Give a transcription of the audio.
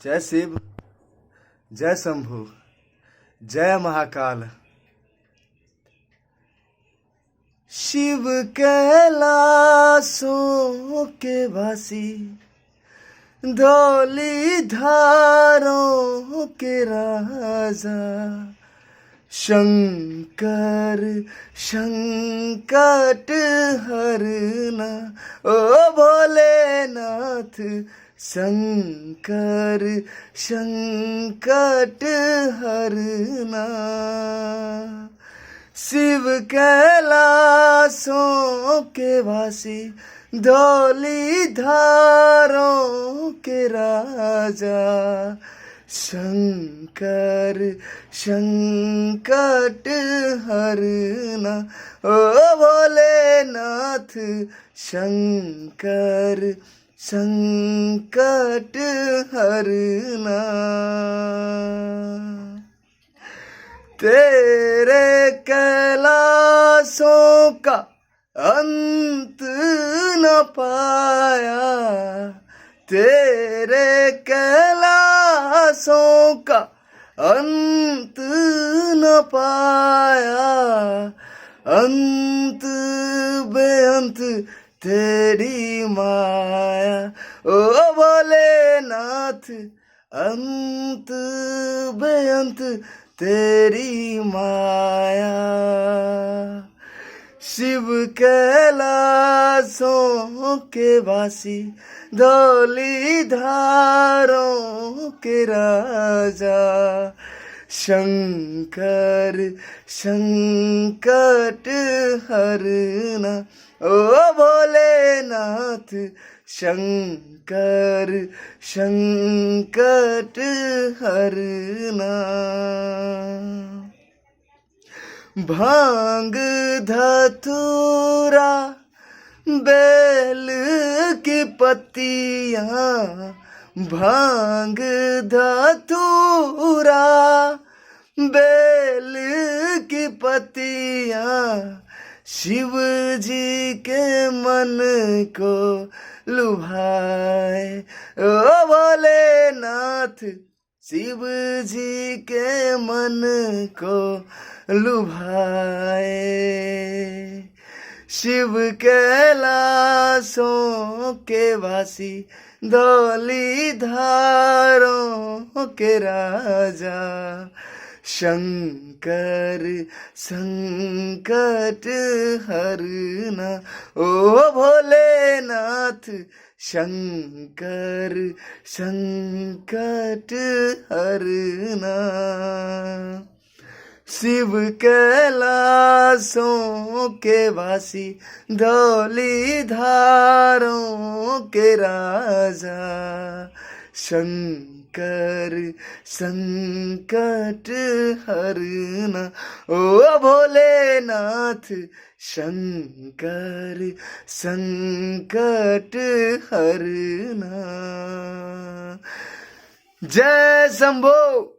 जय शिव, जय शंभु, जय महाकाल। शिव कैलाशों के वासी, धौली धारों के राजा, शंकर संकट हरना ओ भोलेनाथ। शंकर संकट हरना। शिव कैलाशों के वासी, धौली धारों के राजा, शंकर संकट हरना ओ भोलेनाथ। शंकर संकट हरना। तेरे कैलाशों का अंत न पाया, तेरे कैलाशों का अंत न पाया। अंत बेअंत तेरी माया ओ भोलेनाथ। अंत बेअंत तेरी माया। शिव कैलाशों के वासी, धौली धारों के राजा, शंकर संकट हरना ओ भोलेनाथ। शंकर संकट हरना। भांग धतूरा बेल की पत्तियाँ, भांग धतूरा बेल की पत्तियाँ, शिव जी के मन को लुभाए ओ भोलेनाथ। शिव जी के मन को लुभाए। शिव कैलाशों के वासी, धौली धारों के राजा, शंकर संकट हरना ओ भोलेनाथ। शंकर संकट हरना। शिव कैलाशों के वासी, धौली धारों के राजा, शंकर संकट हरना ओ भोलेनाथ। शंकर संकट हरना। जय शंभो।